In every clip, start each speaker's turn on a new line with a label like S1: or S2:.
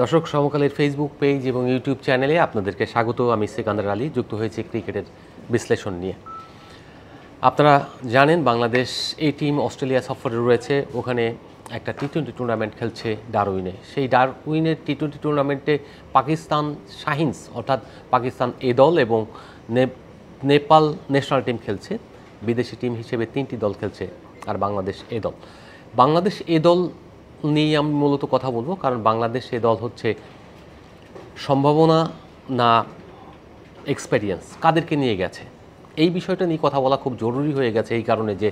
S1: দর্শক সমকালের Facebook page এবং YouTube চ্যানেলে আপনাদেরকে স্বাগত। আমি সিকান্দার আলী, যুক্ত হয়েছি ক্রিকেটের বিশ্লেষণ নিয়ে। আপনারা জানেন বাংলাদেশ এই টিম অস্ট্রেলিয়া সফরে রয়েছে, ওখানে একটা টি-20 টুর্নামেন্ট খেলছে ডারউইনে। সেই ডারউইনের টি-20 টুর্নামেন্টে পাকিস্তান শাহিনস অর্থাৎ পাকিস্তান এ দল এবং নেপাল ন্যাশনাল টিম খেলছে। বিদেশি টিম হিসেবে 3টি দল খেলছে, আর বাংলাদেশ এ দল। বাংলাদেশ এ দল নিয়ে আমি মূলত কথা বলবো, কারণ বাংলাদেশ এ দল হচ্ছে সম্ভাবনা না এক্সপেরিয়েন্স, কাদেরকে নিয়ে গেছে এই বিষয়টা নিয়ে কথা বলা খুব জরুরি হয়ে গেছে। এই কারণে যে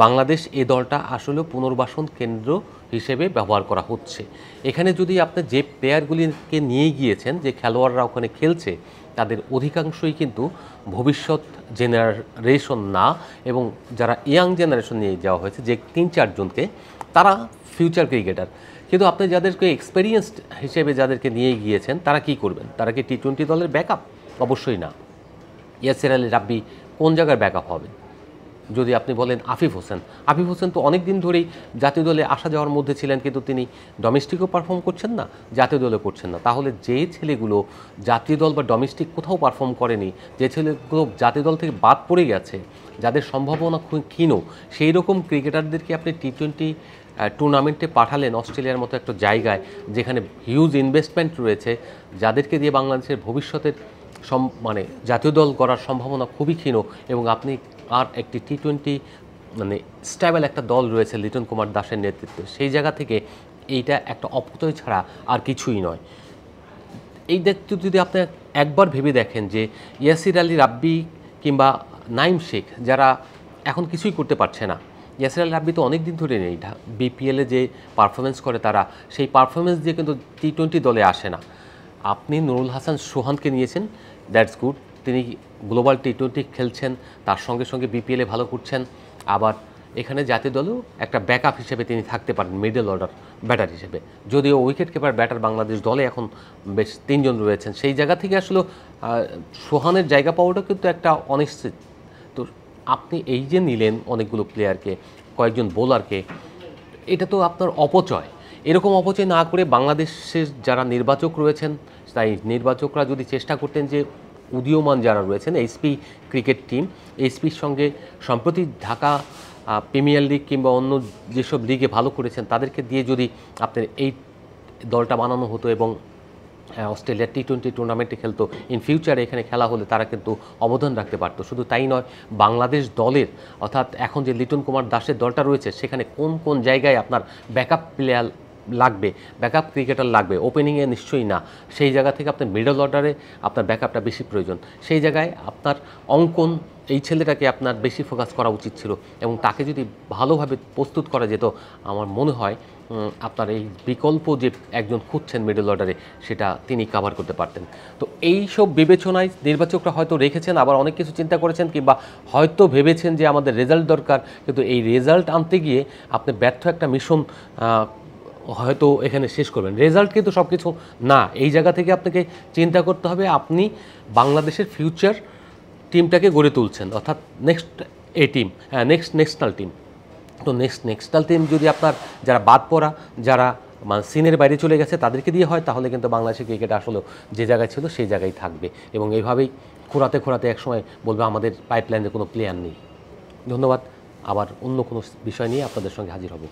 S1: বাংলাদেশ এ দলটা আসলে পুনর্বাসন কেন্দ্র হিসেবে ব্যবহার করা হচ্ছে। এখানে যদি আপনি যে প্লেয়ারগুলিকে নিয়ে গিয়েছেন, যে খেলোয়াড়রা ওখানে খেলছে, তাদের অধিকাংশই কিন্তু ভবিষ্যৎ জেনারেশন না, এবং যারা ইয়াং জেনারেশন নিয়ে যাওয়া হয়েছে যে 3-4 জনকে, তারা ফিউচার ক্রিকেটার। কিন্তু আপনি যাদেরকে এক্সপেরিয়েন্সড হিসেবে যাদেরকে নিয়ে গিয়েছেন, তারা কি করবেন? তারা কি টি-20 দলের ব্যাকআপ? অবশ্যই না। ইয়াসির আলী রাব্বি কোন জায়গার ব্যাকআপ হবেন? যদি আপনি বলেন আফিফ হোসেন তো অনেক দিন ধরেই জাতীয় দলে আসা যাওয়ার মধ্যে ছিলেন, কিন্তু তিনি ডোমেস্টিকও পারফর্ম করছেন না, জাতীয় দলে করছেন না। তাহলে যে ছেলেগুলো জাতীয় দল বা ডোমেস্টিক কোথাও পারফর্ম করেনি, যে ছেলেগুলো জাতীয় দল থেকে বাদ পড়ে গেছে, যাদের সম্ভাবনা খুব ক্ষীণ, সেই রকম ক্রিকেটারদেরকে আপনি টি-20 টুর্নামেন্টে পাঠালেন অস্ট্রেলিয়ার মতো একটা জায়গায়, যেখানে হিউজ ইনভেস্টমেন্ট রয়েছে, যাদেরকে দিয়ে বাংলাদেশের ভবিষ্যতের জাতীয় দল করার সম্ভাবনা খুবই ক্ষীণ। এবং আপনি আর একটি টি-20 স্ট্যাবল একটা দল রয়েছে লিটন কুমার দাসের নেতৃত্বে, সেই জায়গা থেকে এইটা একটা অপচয় ছাড়া আর কিছুই নয়। এই দেখতে যদি আপনি একবার ভেবে দেখেন যে ইয়াসির আলী রাব্বি কিংবা নাইম শেখ, যারা এখন কিছুই করতে পারছে না, ইয়াসির আলী রাব্বি তো অনেক দিন ধরে নেই, বিপিএলে যে পারফরমেন্স করে তারা সেই পারফরমেন্স দিয়ে কিন্তু টি-20 দলে আসে না। আপনি নুরুল হাসান সোহানকে নিয়েছেন, দ্যাটস গুড, তিনি গ্লোবাল টি-20 খেলছেন, তার সঙ্গে সঙ্গে বিপিএলে ভালো করছেন। আবার এখানে জাতীয় দলেও একটা ব্যাকআপ হিসেবে তিনি থাকতে পারেন, মিডল অর্ডার ব্যাটার হিসেবে। যদিও উইকেট কিপার ব্যাটার বাংলাদেশ দলে এখন বেশ 3 জন রয়েছেন, সেই জায়গা থেকে আসলে সোহানের জায়গা পাওয়াটা কিন্তু একটা অনিশ্চিত। তো আপনি এই যে নিলেন অনেকগুলো প্লেয়ারকে, কয়েকজন বোলারকে, এটা তো আপনার অপচয়। এরকম অপচয় না করে বাংলাদেশের যারা নির্বাচক রয়েছেন, তাই নির্বাচকরা যদি চেষ্টা করতেন যে উদীয়মান যারা রয়েছেন এইচপি ক্রিকেট টিম, এইচপির সঙ্গে সম্প্রতি ঢাকা প্রিমিয়ার লিগ কিংবা অন্য যেসব লিগে ভালো করেছেন, তাদেরকে দিয়ে যদি আপনার এই দলটা বানানো হতো এবং অস্ট্রেলিয়ার টি-20 টুর্নামেন্টে খেলতো, ইন ফিউচারে এখানে খেলা হলে তারা কিন্তু অবদান রাখতে পারতো। শুধু তাই নয়, বাংলাদেশ দলের অর্থাৎ এখন যে লিটন কুমার দাসের দলটা রয়েছে, সেখানে কোন কোন জায়গায় আপনার ব্যাকআপ প্লেয়ার লাগবে, ব্যাকআপ ক্রিকেটার লাগবে, ওপেনিংয়ে নিশ্চয়ই না, সেই জায়গা থেকে আপনার মিডল অর্ডারে আপনার ব্যাকআপটা বেশি প্রয়োজন। সেই জায়গায় আপনার অঙ্কন, এই ছেলেটাকে আপনার বেশি ফোকাস করা উচিত ছিল, এবং তাকে যদি ভালোভাবে প্রস্তুত করা যেত, আমার মনে হয় আপনার এই বিকল্প যে একজন খুঁজছেন মিডল অর্ডারে, সেটা তিনি কাভার করতে পারতেন। তো এই সব বিবেচনায় নির্বাচকরা হয়তো রেখেছেন, আবার অনেক কিছু চিন্তা করেছেন, কিংবা হয়তো ভেবেছেন যে আমাদের রেজাল্ট দরকার, কিন্তু এই রেজাল্ট আনতে গিয়ে আপনি ব্যর্থ একটা মিশন হয়তো এখানে শেষ করবেন। রেজাল্ট কিন্তু সব কিছু না, এই জায়গা থেকে আপনাকে চিন্তা করতে হবে আপনি বাংলাদেশের ফিউচার টিমটাকে গড়ে তুলছেন, অর্থাৎ নেক্সট এ টিম, নেক্সট ন্যাশনাল টিম। তো ন্যাশনাল টিম যদি আপনার যারা বাদ পড়া, যারা সিনের বাইরে চলে গেছে, তাদেরকে দিয়ে হয়, তাহলে কিন্তু বাংলাদেশের ক্রিকেট আসলে যে জায়গায় ছিল সেই জায়গায় থাকবে, এবং এইভাবেই খোঁড়াতে একসময় বলবে আমাদের পাইপলাইনে কোনো প্লেয়ার নেই। ধন্যবাদ। আবার অন্য কোনো বিষয় নিয়ে আপনাদের সঙ্গে হাজির হব।